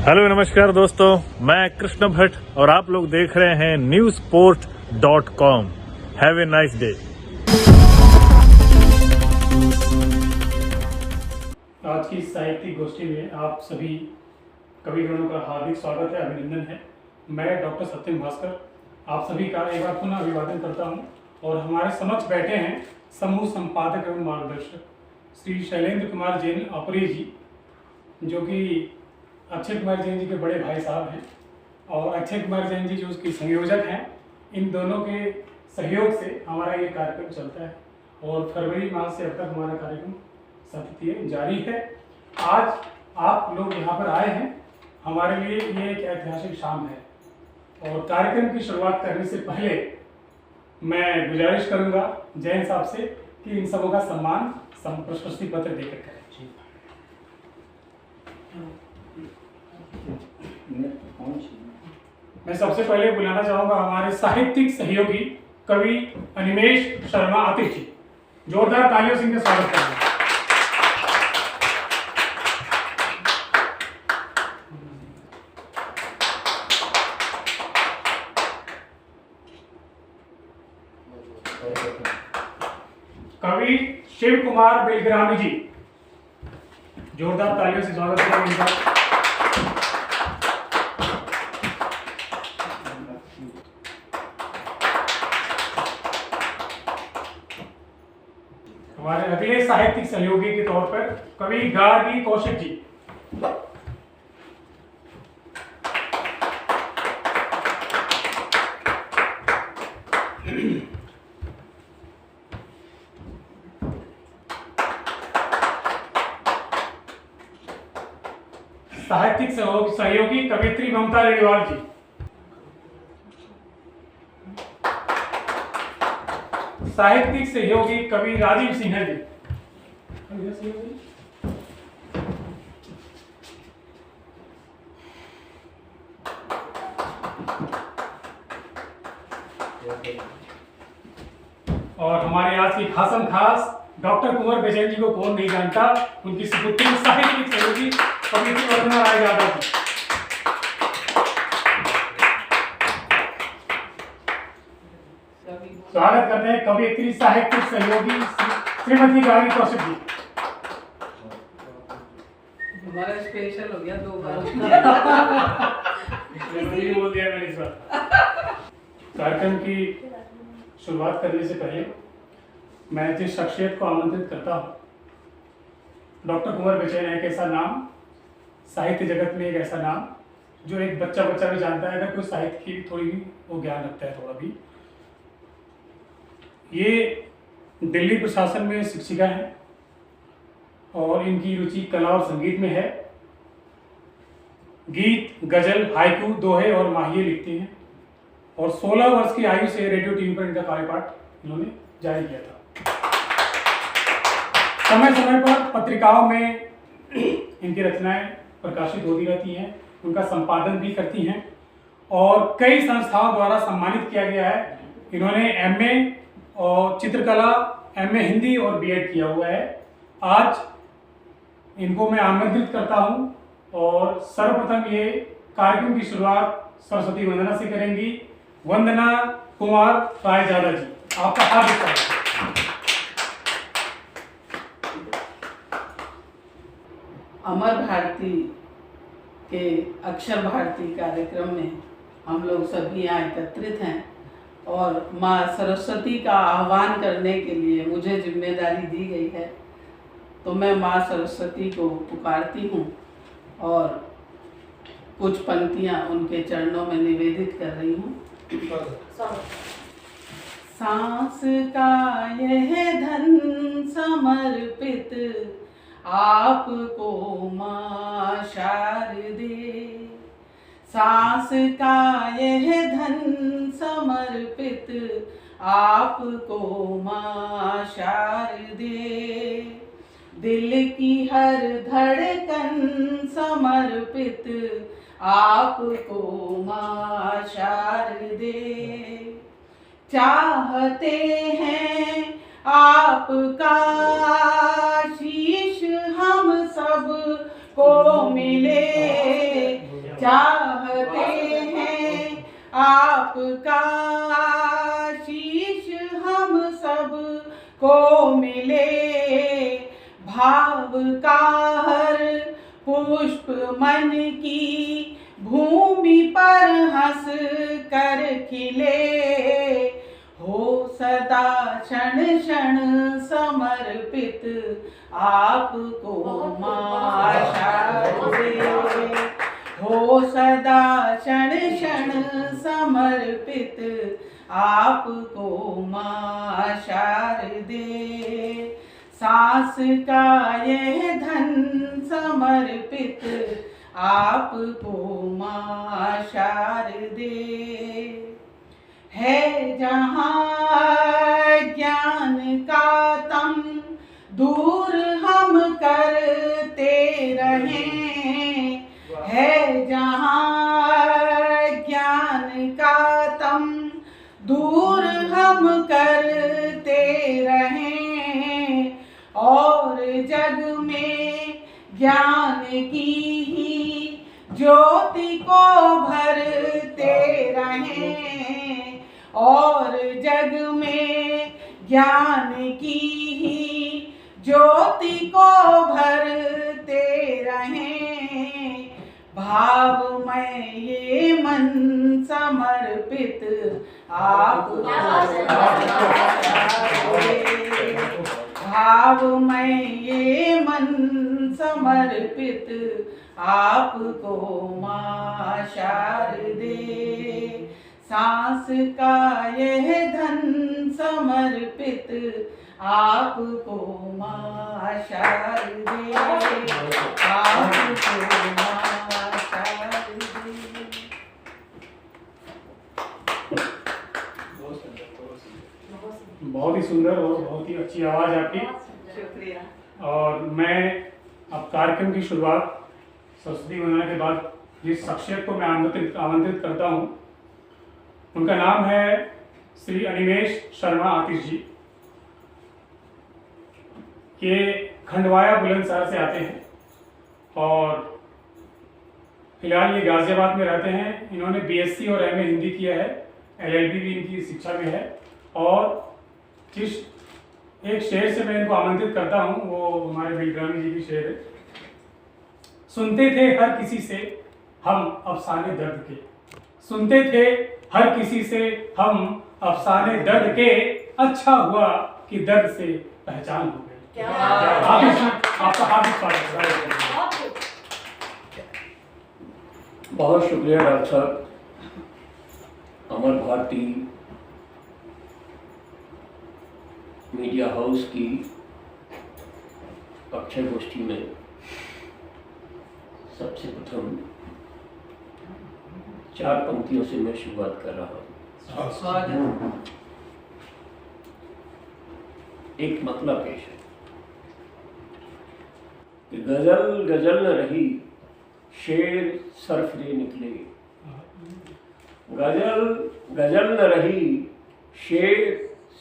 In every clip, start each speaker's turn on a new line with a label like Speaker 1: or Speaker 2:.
Speaker 1: Hello नमस्कार दोस्तों, मैं कृष्ण भट्ट और आप लोग देख रहे हैं newsport.com। Have a nice day.
Speaker 2: आज की साहित्यिक गोष्ठी में आप सभी कविगणों का हार्दिक स्वागत है, अभिनंदन है। मैं डॉक्टर सत्यम भास्कर आप सभी का एक बार पुनः अभिवादन करता हूं और हमारे समक्ष बैठे हैं समूह संपादक एवं मार्गदर्शक श्री शैलेंद्र कुमार जैन अपरी जी, जो कि अक्षय कुमार जैन जी के बड़े भाई साहब हैं, और अक्षय कुमार जैन जी जो उसके संयोजक हैं। इन दोनों के सहयोग से हमारा ये कार्यक्रम चलता है और फरवरी माह से अब तक हमारा कार्यक्रम सातत्य जारी है। आज आप लोग यहाँ पर आए हैं, हमारे लिए ये एक ऐतिहासिक शाम है और कार्यक्रम की शुरुआत करने से पहले मैं गुजारिश करूँगा जैन साहब से कि इन सबों का सम्मान प्रशस्ति पत्र देकर करें। मैं सबसे पहले बुलाना चाहूंगा हमारे साहित्यिक सहयोगी कवि अनिमेश शर्मा आतिश जी। जोरदार तालियों से इनका स्वागत करें। कवि शिव कुमार बेलग्रामी जी, जोरदार तालियों से स्वागत करें इनका। हमारे अगले साहित्यिक सहयोगी के तौर पर कवि गार्गी कौशिक जी। साहित्यिक सहयोगी कवित्री ममता रेडवाल जी। साहित्यिक सहयोगी कवि राजीव सिन्हा जी। और हमारे आज की खासम खास डॉक्टर कुंवर बेचैन जी को कौन नहीं जानता, उनकी सुपुत्री साहित्यिक सहयोगी कवित्री वंदना राय यादव जी। स्वागत करते हैं कवियत्री साहित्यिक सहयोगी श्रीमती गार्गी कौशिक जी।
Speaker 3: हमारा स्पेशल हो गया 2 बार।
Speaker 2: बोल दिया मैंने इस बार। कार्यक्रम की शुरुआत करने से पहले मैं जिस शख्सियत को आमंत्रित करता हूँ, डॉक्टर कुंवर बेचैन एक ऐसा नाम, साहित्य जगत में एक ऐसा नाम जो एक बच्चा भी जानता है, अगर कोई साहित्य की थोड़ी भी वो ज्ञान रखता है थोड़ा भी। ये दिल्ली प्रशासन में शिक्षिका हैं और इनकी रुचि कला और संगीत में है। गीत, गजल, हाइकू, दोहे और माहिए लिखती हैं और 16 वर्ष की आयु से रेडियो टीवी पर इनका कार्यपाठ इन्होंने जारी किया था। समय समय पर पत्रिकाओं में इनकी रचनाएं प्रकाशित होती रहती हैं, उनका संपादन भी करती हैं और कई संस्थाओं द्वारा सम्मानित किया गया है। इन्होंने एमए और चित्रकला, एमए हिंदी और बीएड किया हुआ है। आज इनको मैं आमंत्रित करता हूं और सर्वप्रथम ये कार्यक्रम की शुरुआत सरस्वती वंदना से करेंगी। वंदना कुमार राय यादव जी, आपका हार्दिक स्वागत।
Speaker 3: अमर भारती के अक्षर भारती कार्यक्रम में हम लोग सभी यहाँ एकत्रित हैं और माँ सरस्वती का आह्वान करने के लिए मुझे जिम्मेदारी दी गई है, तो मैं माँ सरस्वती को पुकारती हूँ और कुछ पंक्तियाँ उनके चरणों में निवेदित कर रही हूँ। सांस का यह धन समर्पित आपको माँ शारदे, सांस का यह धन समर्पित आपको माँ शारदे, दिल की हर धड़कन समर्पित आपको माँ शारदे, चाहते हैं आपका शीश हम सब को मिले, भाव का हर पुष्प मन की भूमि पर हंस कर खिले, हो सदा क्षण क्षण समर्पित आपको मां शारदे, हो सदा क्षण क्षण समर्पित आपको मां शारदे। सांस का यह धन समर्पित आपको मां शारदे। है जहाँ ज्ञान का तम दूर हम करते रहें, है जहाँ ज्ञान का तम दूर हम करते रहें, और जग में ज्ञान की ही ज्योति को भरते रहें, और जग में ज्ञान की ही ज्योति को भरते रहें। भावमय ये मन समर्पित आपको, भावमय ये मन समर्पित आपको मां शारदे। सांस का यह धन समर्पित आपको मां शारदे, आपको मां शारदे।
Speaker 2: बहुत ही सुंदर और बहुत ही अच्छी आवाज़ आपकी।
Speaker 3: शुक्रिया।
Speaker 2: और मैं अब कार्यक्रम की शुरुआत सरस्वती वंदना के बाद जिस शख्सियत को मैं आमंत्रित करता हूँ, उनका नाम है श्री अनिमेष शर्मा आतिश जी। ये खंडवाया बुलंदशहर से आते हैं और फिलहाल ये गाजियाबाद में रहते हैं। इन्होंने बीएससी और एमए हिंदी किया है, एलएलबी भी इनकी शिक्षा में है। और जिस एक शेर से मैं इनको आमंत्रित करता हूँ वो हमारे बिलग्रामी जी की शेर है। सुनते थे हर किसी से हम अफसाने दर्द के, सुनते थे हर किसी से हम अफसाने दर्द के, अच्छा हुआ कि दर्द से पहचान हो गई। आपका हार्दिक स्वागत।
Speaker 4: बहुत शुक्रिया डॉक्टर साहब। अमर भारती मीडिया हाउस की अक्षय गोष्ठी में सबसे प्रथम 4 पंक्तियों से मैं शुरुआत कर रहा हूँ।
Speaker 3: स्वागत।
Speaker 4: एक मतलब पेश है कि गजल गजल न रही, शेर सरफरे निकले। गजल गजल न रही, शेर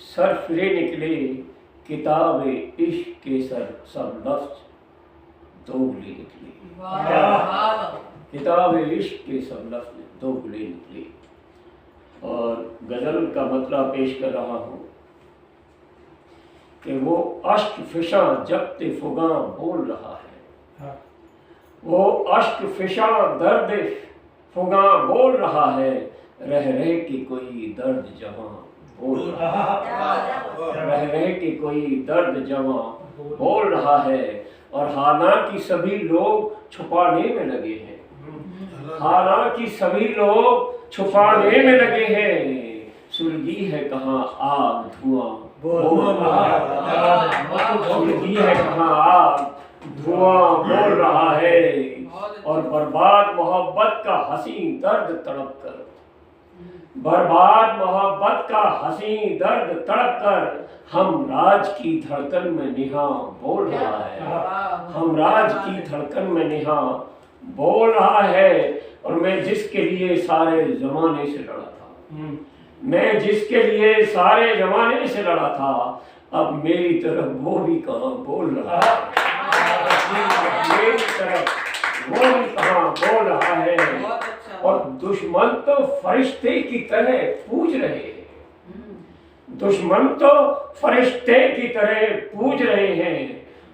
Speaker 4: सरफरे निकले। किताब इश्क के सब लफ्ज दोगले निकले। किताब इश्क के सब लफ्ज दोगले निकले। और गजल का मतलब पेश कर रहा हूँ कि वो अश्क फिशा जब्ते फुगा बोल रहा है, वो अश्क फिशा दर्द फुगा बोल रहा है। रह रह के कोई दर्द जवां बोल रहा है, रह रह के कोई दर्द जवां बोल रहा है। और हालांकि सभी लोग छुपाने में लगे हैं, हालांकि सभी लोग छुपाने में लगे हैं। सुलगी है कहाँ आग धुआं बोल रहा है, सुलगी है कहाँ आग धुआं बोल रहा है। और बर्बाद मोहब्बत का हसीन दर्द तड़प कर, बर्बाद मोहब्बत का हसीन दर्द तड़प कर, हम राज की धड़कन में निहा बोल रहा है, हम राज की धड़कन में निहा बोल रहा है। और मैं जिसके लिए सारे जमाने से लड़ा था, मैं जिसके लिए सारे जमाने से लड़ा था, अब मेरी तरफ वो भी कहाँ बोल रहा है, मेरी तरफ वो भी कहाँ बोल रहा है। और दुश्मन तो फरिश्ते की तरह पूज रहे हैं, दुश्मन तो फरिश्ते की तरह पूज रहे हैं।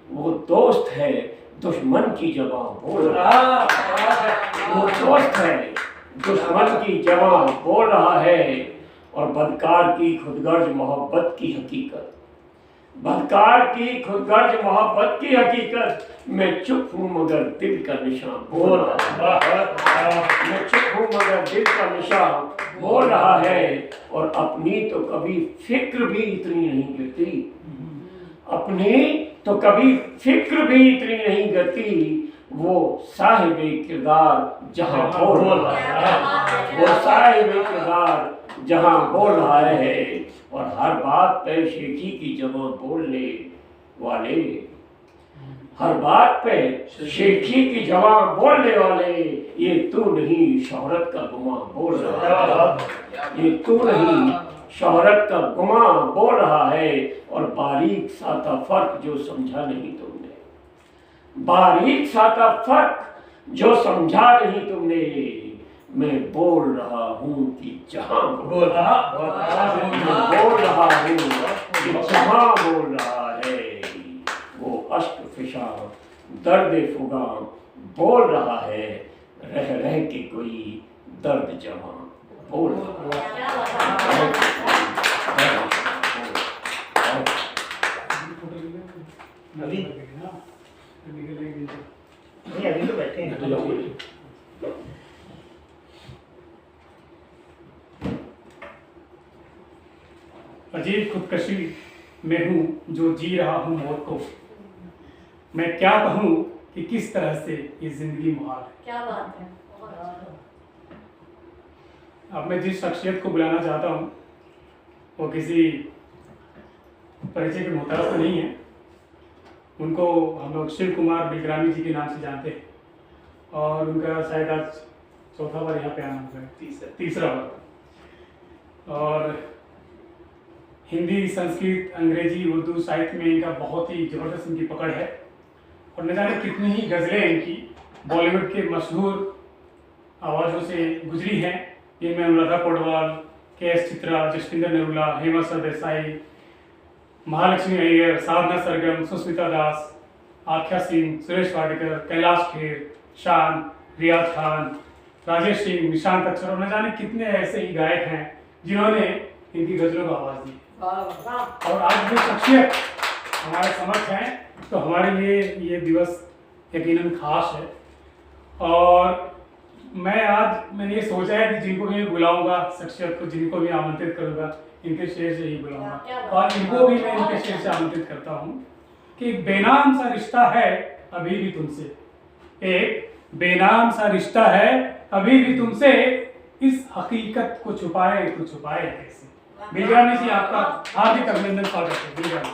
Speaker 4: वो दोस्त है दुश्मन की जबान बोल रहा है। वो दोस्त है दुश्मन की जबान बोल रहा है और बदकार की खुदगर्ज मोहब्बत की हकीकत, बदकार की खुदगर्ज मोहब्बत की हकीकत। मैं चुप हूँ मगर दिल का निशान बोल रहा है। मैं चुप हूँ मगर दिल का निशान बोल रहा है और अपनी तो कभी फिक्र भी इतनी नहीं गिरती, अपनी तो कभी फिक्र भी इतनी नहीं करती। वो साहिबे किरदार जहाँ बोल रहा है, वो साहिबे किरदार जहाँ बोल रहा है और हर बात पे शेखी की जबान बोलने वाले, हर बात पे शेखी की जबान बोलने वाले। ये तू नहीं शोहरत का गुमान बोल रहा है, ये तू नहीं शोहरत का गुमान बोल रहा है और बारीक साता फर्क जो समझा नहीं तुमने, बारीक साता फर्क जो समझा नहीं तुमने। मैं बोल रहा हूँ कि जहाँ बोल रहा हूँ कि जहाँ बोल रहा है वो अश्क फिशा दर्द फुगां बोल रहा है, रह रह के कोई दर्द जवां बोल रहा है।
Speaker 5: अभी तो बैठे हैं।
Speaker 2: अजीब खुदकशी में हूँ जो जी रहा हूँ मौत को। मैं क्या कहूँ कि किस तरह से ये जिंदगी मुहाल है।
Speaker 6: क्या बात है।
Speaker 2: अब मैं जिस शख्सियत को बुलाना चाहता हूँ वो किसी परिचय के मोहताज तो नहीं है। उनको हम लोग शिव कुमार बिलग्रामी जी के नाम से जानते हैं और उनका शायद आज चौथा बार यहाँ पे आना होगा, तीसरा बार। और हिंदी, संस्कृत, अंग्रेजी, उर्दू साहित्य में इनका बहुत ही ज़बरदस्त इनकी पकड़ है और न जाने कितनी ही गज़लें इनकी बॉलीवुड के मशहूर आवाज़ों से गुजरी हैं। इनमें अनुराधा पौडवाल, के.एस. चित्रा, जसविंदर नरूला, हेमा सरदेसाई, महालक्ष्मी अय्यर, साधना सरगम, सुस्मिता दास, आख्या सिंह, सुरेश वाडेकर, कैलाश खेर, शान, रियाज खान, राजेश सिंह, निशांत अक्षर और न जाने कितने ऐसे ही गायक हैं जिन्होंने इनकी गज़लों को आवाज़ दी। और आज जो शख्सियत हमारे समक्ष हैं तो हमारे लिए ये दिवस यकीनन खास है। और मैंने ये सोचा है कि जिनको भी मैं बुलाऊंगा, शख्सियत को जिनको भी आमंत्रित करूंगा, इनके शेर से ही बुलाऊंगा और इनको भी मैं इनके शेर से आमंत्रित करता हूँ कि बेनाम सा रिश्ता है अभी भी तुमसे, एक बेनाम सा रिश्ता है अभी भी तुमसे, इस हकीकत को छुपाए तो छुपाए कैसे। बिलग्रामी जी आपका हार्दिक अभिनंदन, स्वागत है बिलग्रामी।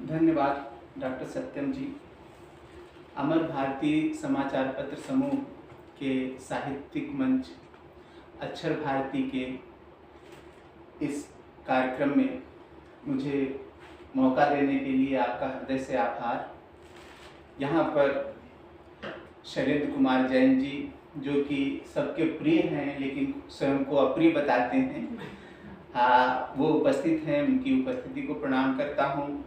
Speaker 5: धन्यवाद डॉक्टर सत्यम जी। अमर भारती समाचार पत्र समूह के साहित्यिक मंच अक्षर भारती के इस कार्यक्रम में मुझे मौका देने के लिए आपका हृदय से आभार। यहाँ पर शैलेंद्र कुमार जैन जी जो कि सबके प्रिय हैं लेकिन स्वयं को अप्रिय बताते हैं, वो उपस्थित हैं। उनकी उपस्थिति को प्रणाम करता हूँ।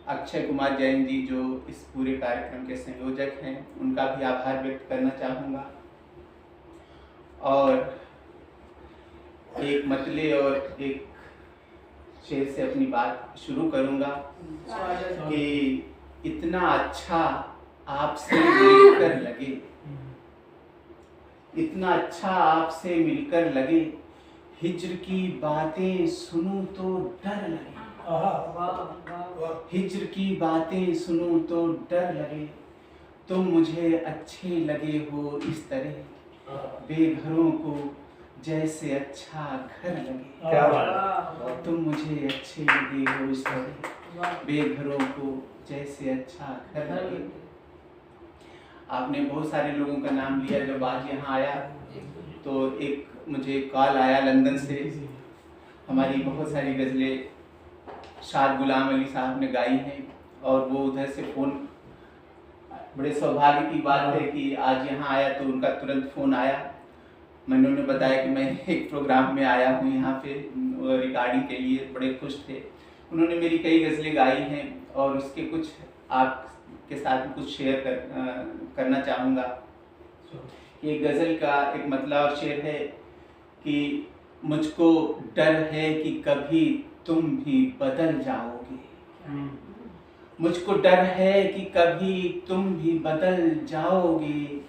Speaker 5: अक्षय कुमार जैन जी जो इस पूरे कार्यक्रम के संयोजक हैं, उनका भी आभार व्यक्त करना चाहूँगा। और एक मतले और एक शेर से अपनी बात शुरू करूँगा कि इतना अच्छा आपसे मिलकर लगे, इतना अच्छा आपसे मिलकर लगे, हिज्र की बातें सुनूं तो डर लगे, हिज्र की बातें सुनूं तो डर लगे, तुम मुझे अच्छे लगे हो इस तरह, बेघरों को जैसे अच्छा घर लगे।
Speaker 2: क्या बात।
Speaker 5: तुम मुझे अच्छे लगे हो इस तरह, बेघरों को जैसे अच्छा घर लगे। आपने बहुत सारे लोगों का नाम लिया। जब आज यहाँ आया तो एक मुझे कॉल आया लंदन से, हमारी बहुत सारी गज़लें शाद गुलाम अली साहब ने गाई हैं और वो उधर से फ़ोन, बड़े सौभाग्य की बात है कि आज यहाँ आया तो उनका तुरंत फ़ोन आया उन्होंने बताया कि मैं एक प्रोग्राम में आया हूँ यहाँ पे रिकॉर्डिंग के लिए, बड़े खुश थे। उन्होंने मेरी कई गज़लें गाई हैं और उसके कुछ आपके साथ कुछ शेयर करना चाहूँगा। ये गज़ल का एक मतलब और शेर है कि मुझको डर है कि कभी तुम भी बदल जाओगे, मुझको डर है कि कभी तुम भी बदल जाओगे,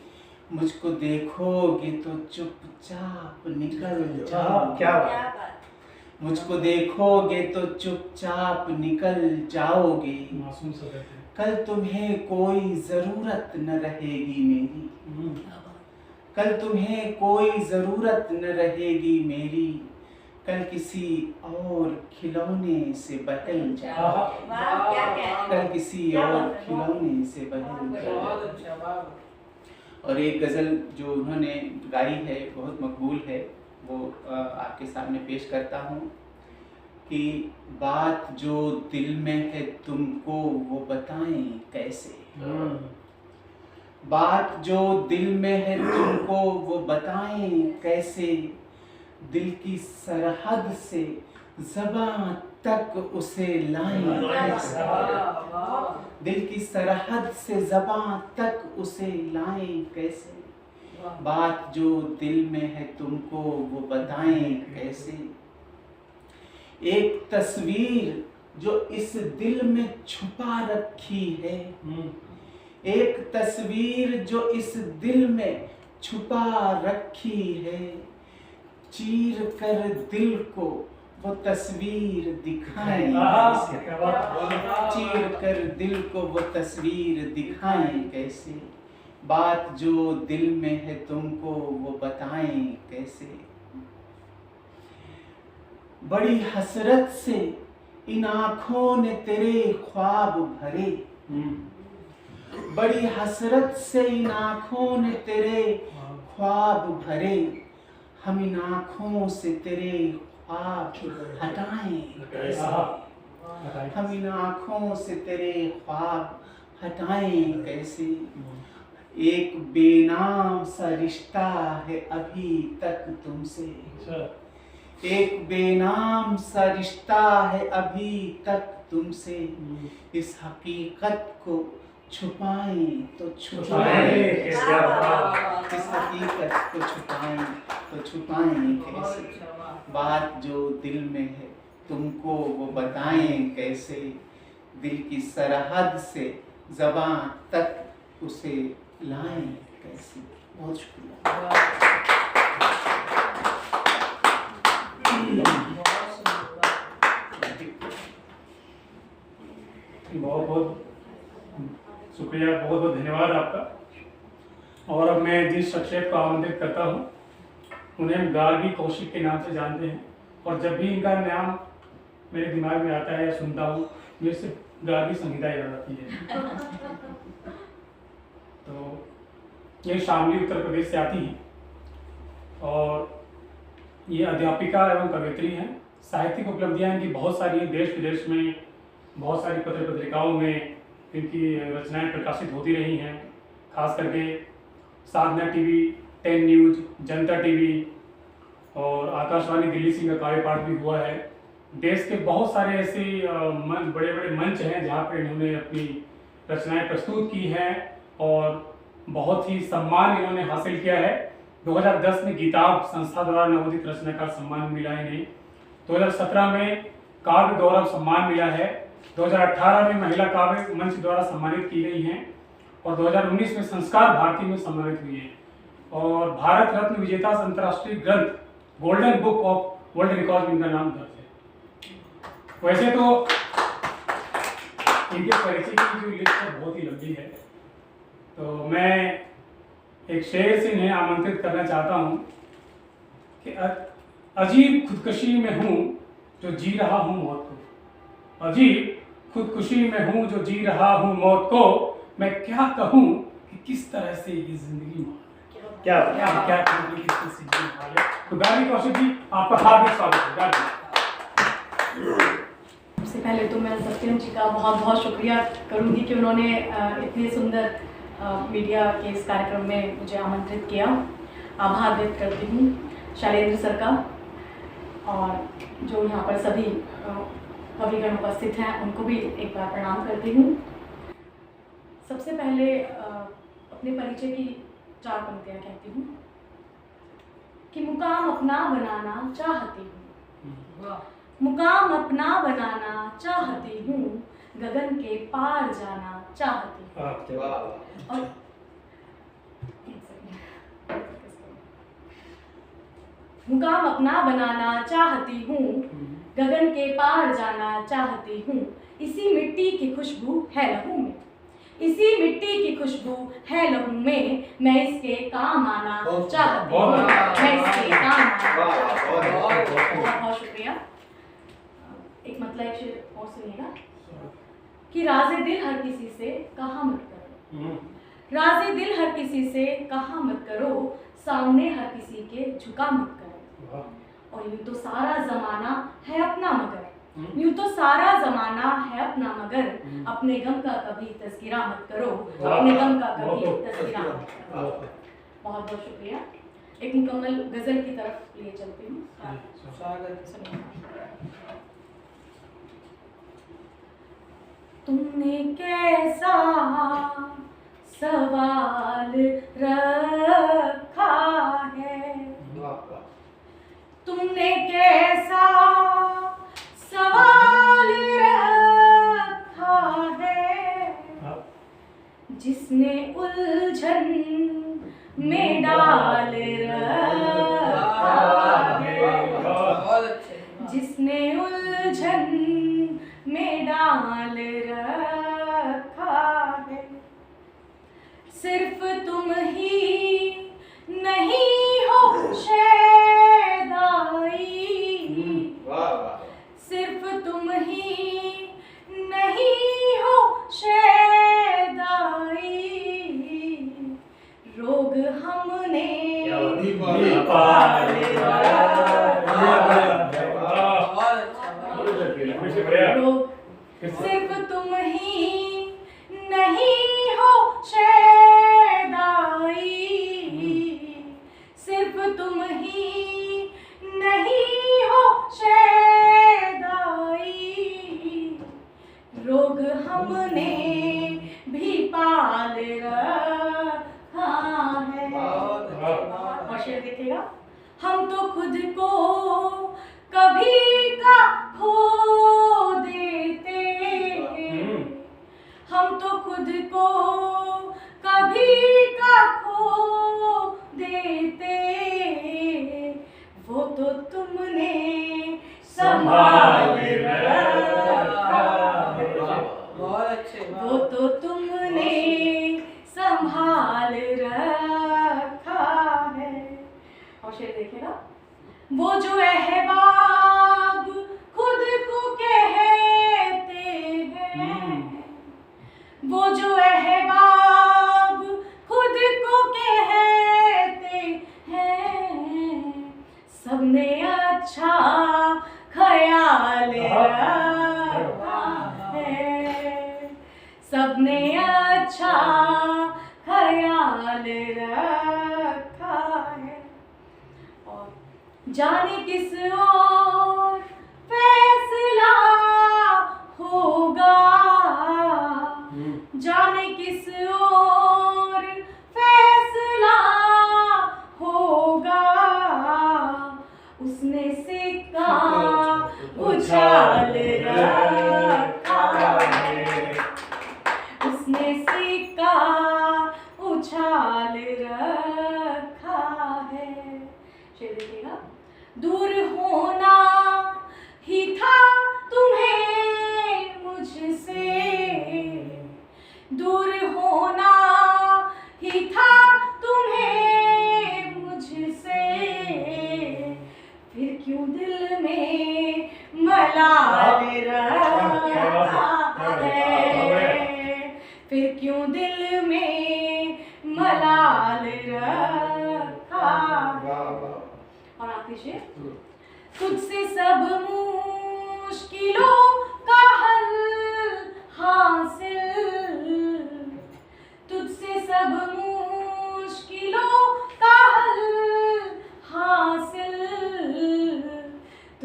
Speaker 5: मुझको देखोगे तो चुपचाप निकल जाओगे,
Speaker 2: क्या बात,
Speaker 5: मुझको देखोगे तो चुपचाप निकल जाओगे,
Speaker 2: मासूम सा कहते हैं।
Speaker 5: कल तुम्हें कोई ज़रूरत न रहेगी मेरी, कल तुम्हें कोई ज़रूरत न रहेगी मेरी, कल किसी और खिलौने से बदल जाओगे, कल किसी और खिलौने से बदल जाओगे। और एक गज़ल जो उन्होंने गाई है बहुत मकबूल है, वो आपके सामने पेश करता हूँ कि बात जो दिल में है तुमको वो बताएं कैसे, बात जो दिल में है तुमको वो बताएं कैसे, दिल की सरहद से ज़बां तक उसे लाएं कैसे, दिल की सरहद से ज़बां तक उसे लाएं कैसे, बात जो दिल में है तुमको वो बताएं कैसे। एक तस्वीर जो इस दिल में छुपा रखी है, एक तस्वीर जो इस दिल में छुपा रखी है, चीर कर दिल को वो तस्वीर दिखाएं कैसे, चीर कर दिल को वो तस्वीर दिखाएं कैसे, बात जो दिल में है तुमको वो बताएं कैसे। बड़ी हसरत से इन आँखों ने तेरे ख्वाब भरे, बड़ी हसरत से इन आँखों ने तेरे ख्वाब भरे, हम इन आँखों से तेरे ख्वाब हटाएं कैसे, हम इन आँखों से तेरे ख्वाब हटाएं कैसे। एक बेनाम सा रिश्ता है अभी तक तुमसे, एक बेनाम सा रिश्ता है अभी तक तुमसे, इस हकीकत को छुपाएं तो छुपाएं कैसे, इस हकीकत को छुपाएं तो छुपाएं कैसे, बात जो दिल में है तुमको वो बताएं कैसे, दिल की सरहद से ज़बां तक उसे लाएं कैसे। बहुत शुक्रिया।
Speaker 2: बहुत बहुत शुक्रिया, बहुत बहुत धन्यवाद आपका। और अब मैं जिस शख्सियत को आमंत्रित करता हूँ उन्हें गार्गी कौशिक के नाम से जानते हैं, और जब भी इनका नाम मेरे दिमाग में आता है या सुनता हूँ मुझे सिर्फ गार्गी संहिता याद आती है। तो ये शामली उत्तर प्रदेश से आती हैं और ये अध्यापिका एवं कवयित्री हैं। साहित्यिक उपलब्धियाँ इनकी बहुत सारी हैं, देश विदेश में बहुत सारी पत्र पत्रिकाओं में इनकी रचनाएं प्रकाशित होती रही हैं। खास करके साधना टीवी, 10 न्यूज़, जनता टीवी और आकाशवाणी दिल्ली से इनका कार्य पाठ भी हुआ है। देश के बहुत सारे ऐसे बड़े बड़े मंच हैं जहाँ पर इन्होंने अपनी रचनाएं प्रस्तुत की हैं और बहुत ही सम्मान इन्होंने हासिल किया है। 2010 में गीताब संस्था द्वारा नवोदित रचनाकार सम्मान मिला इन्हें, 2017 में काव्य गौरव सम्मान मिला है, 2018 में महिला काव्य मंच द्वारा सम्मानित की गई हैं और 2019 में संस्कार भारती में सम्मानित हुई हैं और भारत रत्न विजेता अंतर्राष्ट्रीय ग्रंथ golden book of world record में इनका नाम दर्ज है। वैसे तो इनके परिचय की जो लिस्ट है बहुत ही लंबी है, तो मैं एक शेर से इन्हें आमंत्रित करना चाहता हूँ कि अजीब खुदकशी में हूँ जो जी रहा हूँ मौत को, अजीब खुदकुशी में हूँ जो जी रहा हूँ मौत को, मैं क्या कहूँ कि किस तरह से ये जिंदगी क्या क्या क्या कहूँ कि किस तरह से जिंदगी मार है। तो गार्गी कौशिक जी, आपका हार्दिक स्वागत है।
Speaker 6: सबसे पहले तो मैं सत्यम जी का बहुत बहुत शुक्रिया करूँगी कि उन्होंने इतने सुंदर मीडिया के इस कार्यक्रम में मुझे आमंत्रित किया। आभार व्यक्त करती हूँ शैलेंद्र सर का, और जो यहाँ पर सभी कविगण उपस्थित हैं उनको भी एक बार प्रणाम करती हूँ। सबसे पहले अपने परिचय की 4 पंक्तियाँ कहती हूँ कि मुकाम अपना बनाना चाहती हूँ, मुकाम अपना बनाना चाहती हूँ, गगन के पार जाना चाहती हूँ। और मुकाम अपना बनाना चाहती हूँ, गगन के पार जाना चाहती हूँ, इसी मिट्टी की खुशबू है लहू में, इसी मिट्टी की खुशबू है लहू में, मैं इसके काम आना चाहती हूँ, मैं इसके काम आना चाहती हूँ। बहुत बहुत शुक्रिया। एक मतलब एक शेर और सुनिएगा कि राज़े दिल हर किसी से कहा मत करो, राज़े दिल हर किसी से कहा मत करो, सामने हर किसी के झुका मत करो। और यूं तो सारा जमाना है अपना मगर, यूं तो सारा जमाना है अपना मगर, अपने गम का कभी तज़किरा मत करो, अपने गम का कभी तज़किरा मत करो। बहुत बहुत शुक्रिया। एक मुकम्मल गजल की तरफ लिए चलती हूँ। तुमने कैसा सवाल रखा है, तुमने कैसा सवाल रखा है, जिसने उलझन में डाल रखा है, जिसने उलझन में डाल रखा है। सिर्फ तुम ही नहीं हो शैदाई, सिर्फ तुम ही नहीं हो शैदाई, रोग हमने पाल रोग, सिर्फ तुम ही नहीं हो शैदाई, सिर्फ तुम ही नहीं हो शैदाई, रोग हमने भी पाल रखा है। और शेर देखिएगा, हम तो खुद को कभी का खो देते, हम तो खुद को कभी का खो देते, वो तो तुमने संभाल रखा है, वो तो तुमने संभाल रखा है। और शेर देखिएगा, वो जो अहबाब खुद को कहते हैं, वो जो अहबाब खुद को कहते हैं, सबने अच्छा ख्याल रखा है, सबने अच्छा ख्याल रखा है। और जाने किस और फैसला होगा, जाने किस और फैसला होगा, उसने सिक्का उछाल रखा है, उसने सिक्का उछाल रखा है। शेर देखिएगा, दूर होने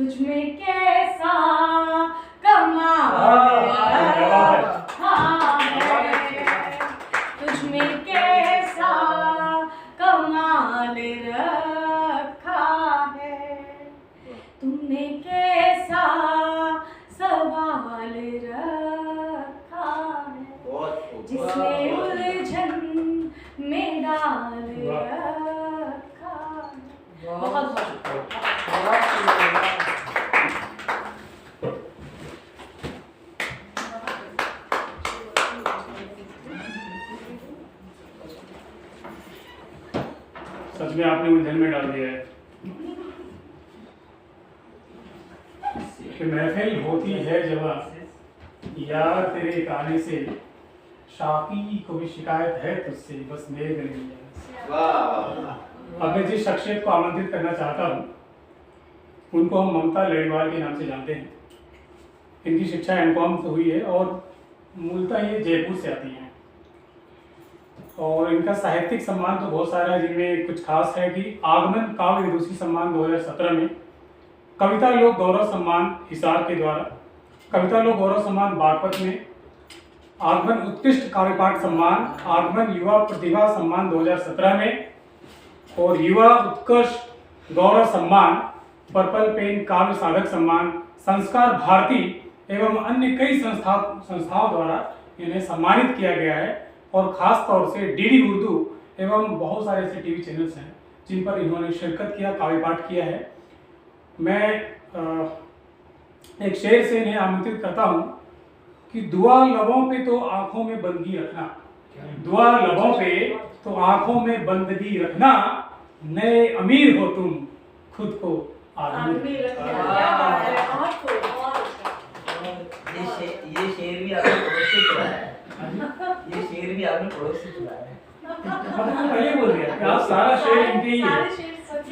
Speaker 6: तुझ में कैसा कमाल रखा है, तुझ में कैसा कमाल रखा है, तुमने कैसा सवाल रखा है, जिसने उलझन में डाल रखा है। बहुत
Speaker 2: सच में आपने उलझन में डाल दिया है कि महफिल होती है जवां यार तेरे गाने से, शाकी को भी शिकायत है तुझसे, बस मेरे गले में अब मैं जिस शख्सियत को आमंत्रित करना चाहता हूँ उनको हम ममता लड़ीवाल के नाम से जानते हैं। इनकी शिक्षा एमकॉम से हुई है और मूलतः ये जयपुर से आती हैं और इनका साहित्यिक सम्मान तो बहुत सारा है, जिनमें कुछ खास है कि आगमन काव्य विदूषी सम्मान 2017 में, कविता लोक गौरव सम्मान हिसार के द्वारा, कविता लोक गौरव सम्मान बागपत में, आगमन उत्कृष्ट काव्य पाठ सम्मान, आगमन युवा प्रतिभा सम्मान 2017 में और युवा उत्कर्ष गौरव सम्मान, पर्पल पेन काव्य साधक सम्मान, संस्कार भारती एवं अन्य कई संस्थाओं द्वारा इन्हें सम्मानित किया गया है। और ख़ास तौर से डीडी उर्दू एवं बहुत सारे ऐसे टीवी चैनल्स हैं जिन पर इन्होंने शिरकत किया, काव्य पाठ किया है। मैं एक शेर से इन्हें आमंत्रित करता हूँ कि दुआ लबों पे तो आंखों में बंदगी रखना, दुआ लबों पे तो आंखों में बंदगी रखना, नए अमीर हो तुम खुद को आदमी
Speaker 7: ये शेर भी आपने पड़ोस से सुना है, ये शेर भी आपने पड़ोस से सुना है।
Speaker 2: पहले बोल दिया कि आप सारा शेर इनके ही है।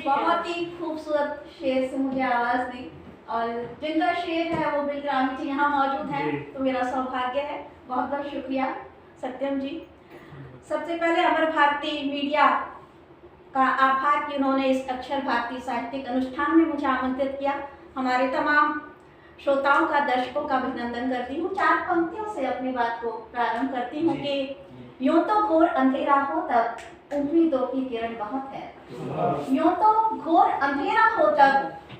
Speaker 8: बहुत ही खूबसूरत शेर से मुझे आवाज दी और जिनका शेर है वो बिलग्रामी जी यहाँ मौजूद हैं, तो मेरा सौभाग्य है। बहुत बहुत शुक्रिया सत्यम जी। सबसे पहले अमर भारती मीडिया का आभार कि उन्होंने इस अक्षर भारती साहित्यिक अनुष्ठान में मुझे आमंत्रित किया। हमारे तमाम श्रोताओं का, दर्शकों का अभिनंदन करती हूँ। 4 पंक्तियों से अपनी बात को प्रारंभ करती हूँ कि यूं तो घोर अंधेरा हो तब उम्मीदों की किरण बहुत है, यूं तो घोर अंधेरा हो तब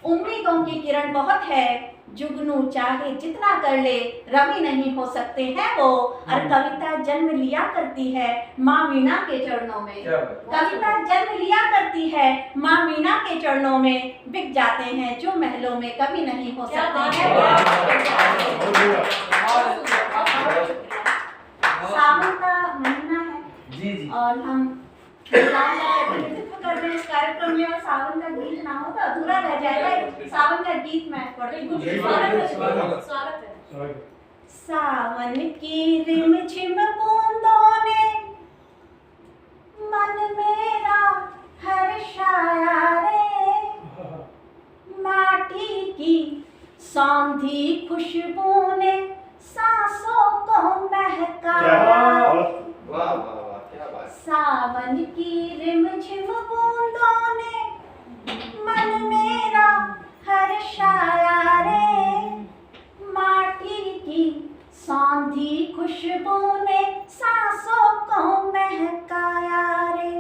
Speaker 8: उम्मीदों की किरण बहुत है, जुगनू चाहे जितना कर ले रवि नहीं हो सकते हैं वो। और कविता जन्म लिया करती है माँ वीणा के चरणों में, कविता जन्म लिया करती है माँ वीणा के चरणों में, बिक जाते हैं जो महलों में कभी नहीं हो सकते हैं। सावन का महीना है
Speaker 7: जी जी,
Speaker 8: और हम प्रतिनिधित्व कर रहे हैं इस कार्यक्रम में, और सावन का गीत ना हो तो अधूरा रह जाएगा। सावन का गीत मैं पढ़ती हूँ। स्वागत है। सावन की रिमझिम बूंदों ने मन मेरा हर्षाया रे, माटी की सौंधी खुशबू ने सांसों को महकाया। सावन की रिमझिम बूंदों ने मन मेरा हर्षाया रे, माटी की सौंधी खुशबू ने सांसों को महकाया रे।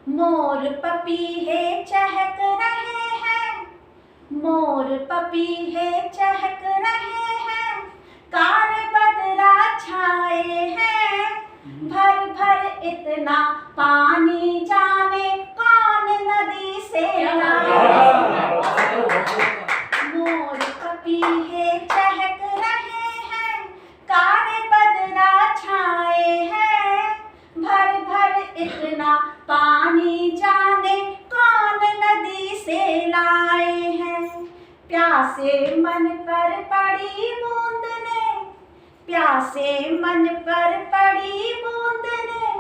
Speaker 8: मोर पपीहे चहक रहे हैं, मोर पपीहे चहक रहे हैं, कार बदला छाए हैं, भर भर इतना पानी जाने कौन नदी से लाया। मोर पपीहे चहक रहे हैं, कार बदला छाए हैं, भर भर इतना पानी जाने कौन नदी से लाए हैं। प्यासे मन पर पड़ी बूंद ने, प्यासे मन पर पड़ी बूंद ने,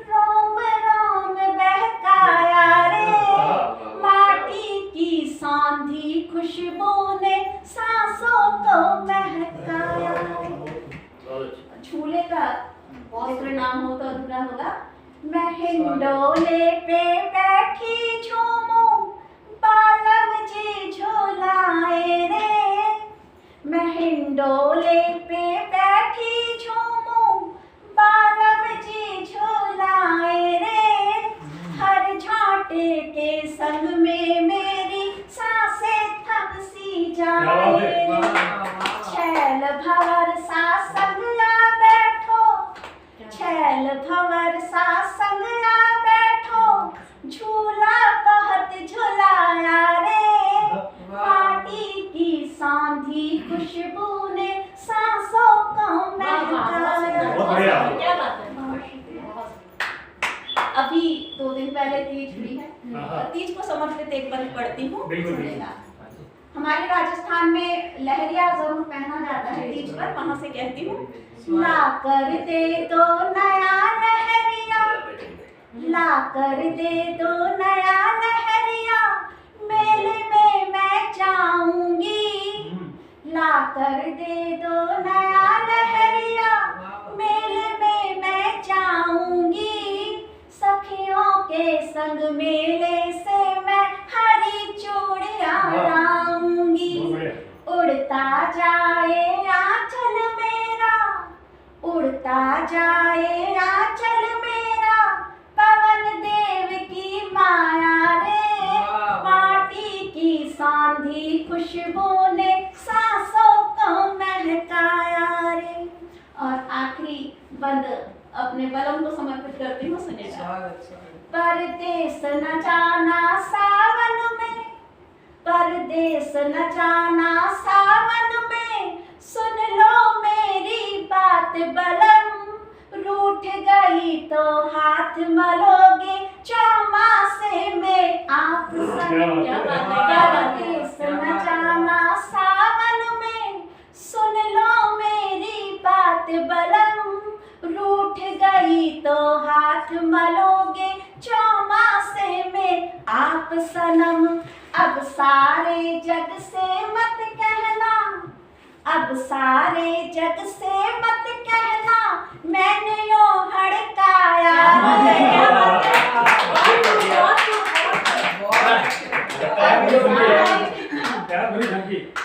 Speaker 8: रोम रोम बहकाया रे, माटी की सौंधी खुशबू ने सांसों को महकाया। झूले का जिक्र नाम हो तो अधूरा होगा। मैं हिंडोले पे बैठी झूमूं, बालम जी झूलाए हिंडोले पे बैठी झूमूं, 12 बजे झूलाए रे। हर झांटे के संग में मेरी सांसें थम सी जाए। छैल भंवर सा संग ला बैठो, छैल भंवर सा संग ला बैठो, झूला बहुत झुलाया रे। माटी की सांधी खुशबू ने सांसों को महकाया।
Speaker 6: क्या बात है।
Speaker 8: अभी 2 दिन पहले तीज हुई है, तीज को समर्पित एक पद पढ़ती हूँ। हमारे राजस्थान में लहरिया जरूर पहना जाता है तीज पर, वहां से कहती हूँ। ला कर दे दो नया लहरिया, ला कर दे दो नया लहरिया, मेले में मैं जाऊंगी। ला कर दे दो नया लहरिया, मेले में मैं जाऊंगी। सखियों के संग मेले से मैं हरी चूड़ियां लाऊंगी। उड़ता जाए आंचल मेरा, उड़ता जाए आंचल मेरा, पवन देव की माया रे। माटी की सांधी खुशबू ने सांसों को महकाया रे। और आखिरी बंद अपने बलम को समर्पित करती हूँ, सुनेगा। परदेस न जाना सावन में, परदेस न जाना सावन में, सुन लो मेरी बात बलम। रूठ गई तो हाथ मलोगे, चौमासे में आप संग। परदेस न जाना सावन में, सुन लो मेरी बात बलम। रूठ गई तो हाथ मलोगे, चौमासे में आप सनम। अब सारे जग से मत कहना, अब सारे जग से मत कहना, मैंने यो हड़काया।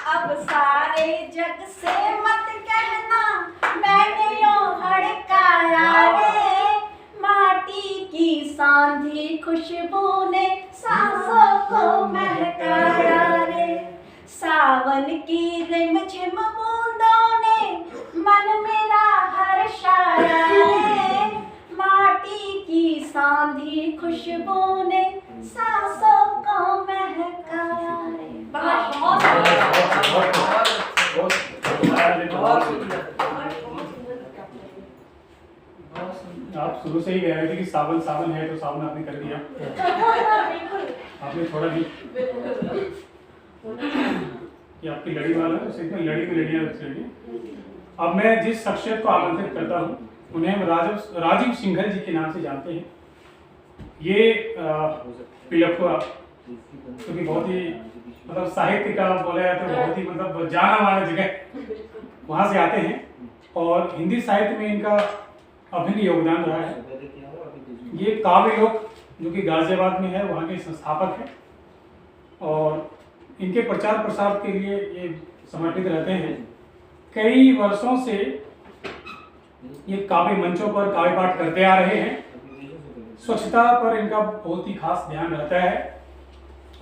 Speaker 8: अब सारे जग से मत कहना, मैंने यो हड़काया रे। माटी की सांधी खुशबू ने सांसों को महकाया रे। सावन की रिमझिम बूंदों ने मन मेरा हर्षाया रे। माटी की सांधी खुशबू ने सांसों को महकाया रे।
Speaker 2: आप शुरू से ही कह रहे थे कि सावन सावन है, तो सावन आपने कर दिया। आपने थोड़ा भी कि आपकी लड़ी वाला है, उसे लड़ी में लड़ियां रखी। अब मैं जिस शख्सियत को आमंत्रित करता हूँ उन्हें हम राजीव सिंघल जी के नाम से जानते हैं। ये पिलखुआ क्योंकि बहुत ही मतलब साहित्य का बोला जाए तो बहुत ही मतलब जाना माना जगह वहाँ से आते हैं, और हिंदी साहित्य में इनका अभिन्न योगदान रहा है। ये काव्य लोक जो कि गाजियाबाद में है, वहाँ के संस्थापक हैं, और इनके प्रचार प्रसार के लिए ये समर्पित रहते हैं। कई वर्षों से ये काव्य मंचों पर काव्य पाठ करते आ रहे हैं। स्वच्छता पर इनका बहुत ही खास ध्यान रहता है,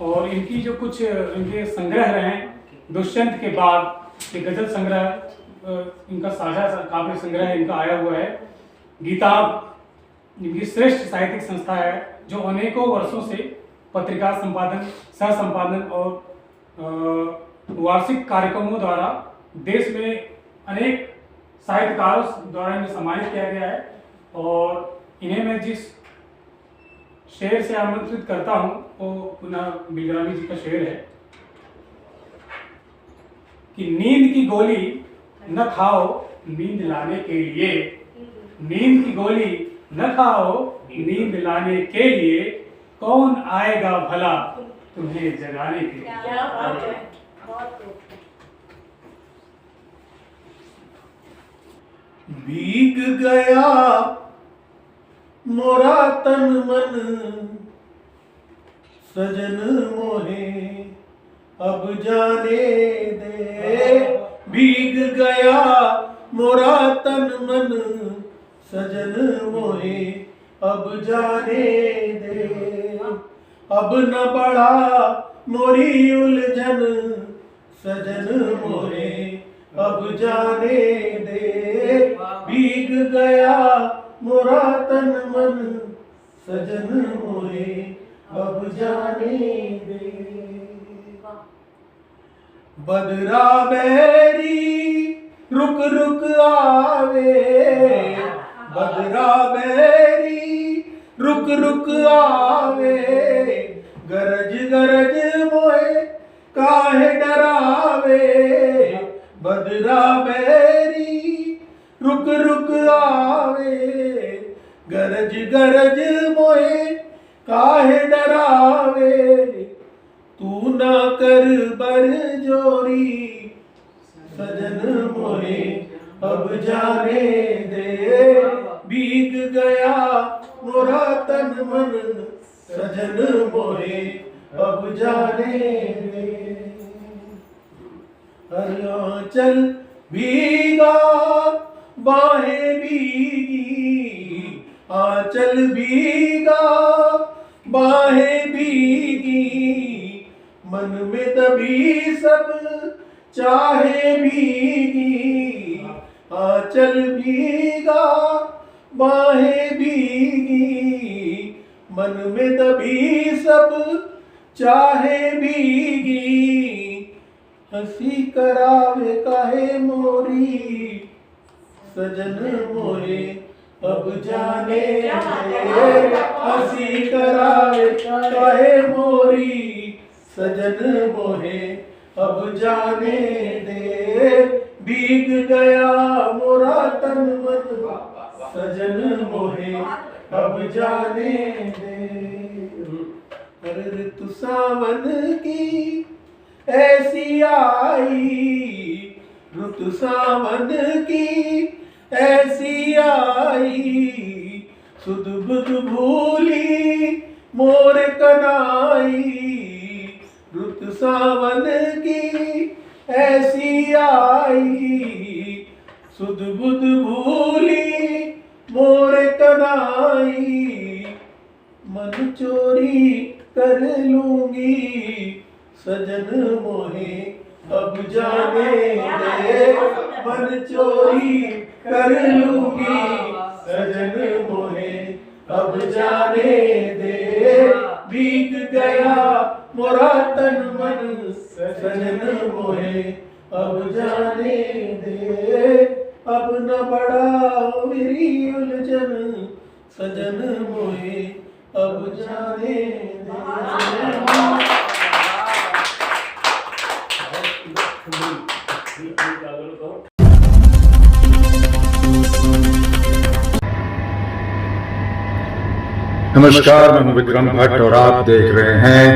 Speaker 2: और इनकी जो कुछ इनके संग्रह रहे हैं, दुष्यंत के बाद ये गजल संग्रह इनका साझा काव्य संग्रह इनका आया हुआ है। गीताब इनकी श्रेष्ठ साहित्यिक संस्था है जो अनेकों वर्षों से पत्रिका संपादन, सह संपादन और वार्षिक कार्यक्रमों द्वारा देश में अनेक साहित्यकारों द्वारा इन्हें सम्मानित किया गया है। और इन्हें मैं जिस शेर से आमंत्रित करता हूँ वो पुनः बिलग्रामी जी का शेर है कि नींद की गोली न खाओ नींद लाने के लिए, नींद की गोली न खाओ नींद लाने के लिए, कौन आएगा भला तुम्हें जगाने के लिए।
Speaker 9: भीग गया मोरा तन मन सजन मोहे अब जाने दे, भीग सजन मोहे अब जाने दे। अब न बढ़ा मोरी उलझन, सजन मोहे अब जाने दे। भीग गया मोरा तन मन, सजन मोहे अब जाने दे। बदरा बैरी रुक रुक आवे, बदरा बैरी रुक रुक आवे। गरज गरज मोहे काहे डरावे, बदरा बैरी रुक रुक आवे। गरज गरज मोहे काहे डरावे। तू ना कर बर जोरी, सजन मोहे अब जाने दे। भीग गया मोरा तन मन, सजन मोहे अब जाने दे। आंचल भीगा बाहें भीगी, आंचल भीगा बाहें भीगी। मन में दबी सब चाहे भीगी, आंचल भीगा बाहें भीगी। मन में दबी सब चाहे भीगी। हंसी करावे काहे मोरी, सजन मोहे अब जाने दे। हंसी करावे काहे मोरी, सजन मोहे अब जाने दे। भीग गया मोरा तन मन, सजन मोहे अब जाने दे। ऋतु सावन की ऐसी आई, ऋतु सावन की ऐसी आई। सुध बुध भूली मोर कनाई, ऋतु सावन की ऐसी आई। सुध बुध भूली मोर कनाई। मन चोरी कर लूंगी, सजन मोहे अब जाने दे। मन चोरी कर लूंगी, सजन मोहे अब जाने दे। भीग गया मोरा तन मन, सजन मोहे अब जाने दे। अब न बड़ा मेरी उलझन, सजन मोहे अब जाने दे।
Speaker 10: नमस्कार, मैं विक्रम भट्ट और आप देख रहे हैं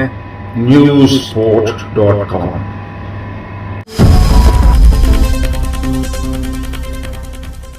Speaker 10: newsport.com।